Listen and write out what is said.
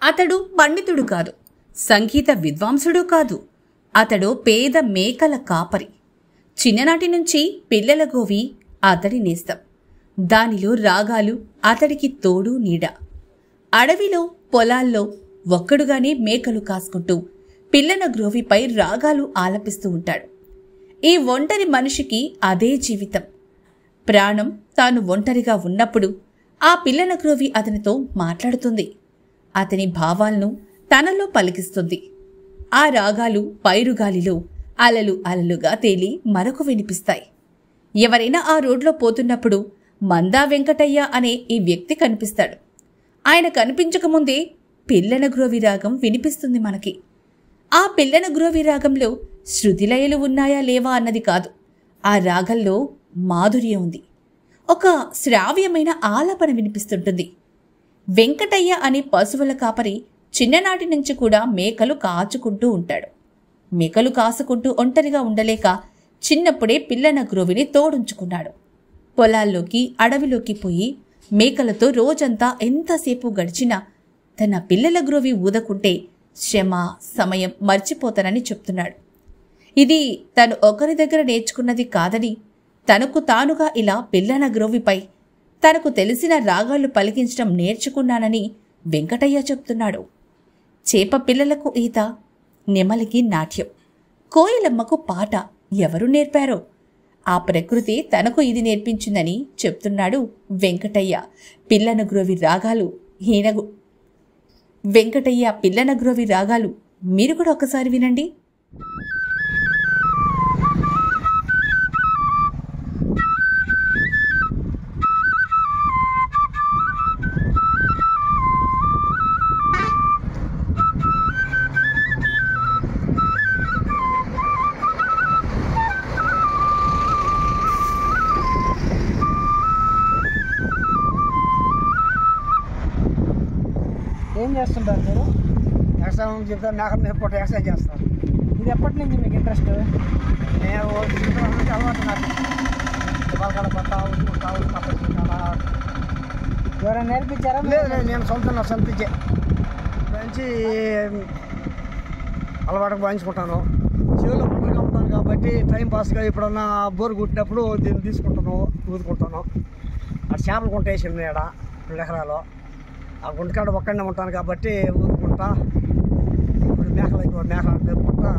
అతడు పండితుడు కాదు, సంగీత విద్వాంసుడు కాదు. అతడు పేద మేకల కాపరి. చిన్ననాటి నుంచి పిల్లల గోవి అతడి నేస్తం. దానిలో రాగాలు అతడికి తోడు నీడ. అడవిలో పొలాల్లో ఒక్కడుగానే మేకలు కాసుకుంటూ పిల్లన గ్రోవిపై రాగాలు ఆలపిస్తూ ఉంటాడు. ఈ ఒంటరి మనిషికి అదే జీవితం. ప్రాణం తాను ఒంటరిగా ఉన్నప్పుడు ఆ పిల్లన గ్రోవి అతనితో మాట్లాడుతుంది. అతని భావాలను తనలో పలికిస్తుంది. ఆ రాగాలు పైరుగాలిలో అలలు అలలుగా తేలి మరొక వినిపిస్తాయి. ఎవరైనా ఆ రోడ్లో పోతున్నప్పుడు మందా వెంకటయ్య అనే ఈ వ్యక్తి కనిపిస్తాడు. ఆయన కనిపించకముందే పిల్లన గ్రోవి రాగం వినిపిస్తుంది మనకి. ఆ పిల్లన గ్రోవి రాగంలో శృతిలయలు ఉన్నాయా లేవా అన్నది కాదు, ఆ రాగంలో మాధుర్యం ఉంది. ఒక శ్రావ్యమైన ఆలాపన వినిపిస్తుంటుంది. వెంకటయ్య అనే పశువుల కాపరి చిన్ననాటి నుంచి కూడా మేకలు కాచుకుంటూ ఉంటాడు. మేకలు కాసుకుంటూ ఒంటరిగా ఉండలేక చిన్నప్పుడే పిల్లన గ్రోవిని తోడుంచుకున్నాడు. పొలాల్లోకి అడవిలోకి పోయి మేకలతో రోజంతా ఎంతసేపు గడిచినా తన పిల్లల గ్రోవి ఊదకుంటే శ్రమ సమయం మర్చిపోతానని చెప్తున్నాడు. ఇది తను ఒకరి దగ్గర నేర్చుకున్నది కాదని, తనకు తానుగా ఇలా పిల్లన గ్రోవిపై తనకు తెలిసిన రాగాలు పలికించడం నేర్చుకున్నానని వెంకటయ్య చెప్తున్నాడు. చేప పిల్లలకు ఈత, నెమలికి నాట్యం, కోయిలమ్మకు పాట ఎవరు నేర్పారో ఆ ప్రకృతి తనకు ఇది నేర్పించిందని చెప్తున్నాడు వెంకటయ్య. పిల్లన గ్రోవి రాగాలు వెంకటయ్య పిల్లన గ్రోవి రాగాలు మీరు కూడా ఒకసారి వినండి. ఏం చేస్తుంటారు మీరు? వ్యవసాయం చెప్తాను, మేకలు మేపుకుంటూ వ్యవసాయం చేస్తాను. ఇది ఎప్పటి నుంచి మీకు ఇంట్రెస్ట్? నేను నుంచి అలవాటు నాకు. ఇవాళ పట్టా ఎవరైనా నేర్పించారా? లేదు లేదు, నేను సొంతించే మంచి అలవాటు వాయించుకుంటాను. చెవులో పంటగా ఉంటాను కాబట్టి టైం పాస్గా ఎప్పుడన్నా బోరు కుట్టినప్పుడు దీన్ని తీసుకుంటాను, ఊదుకుంటాను. ఆ చేపలు కొంటేసింది ఇక్కడ 2 ఎకరాలు. ఆ గుంటకాడ ఒక్కడనే ఉంటాను కాబట్టి ఊదుకుంటా. ఇప్పుడు మేకలు మేకలు మేపుకుంటా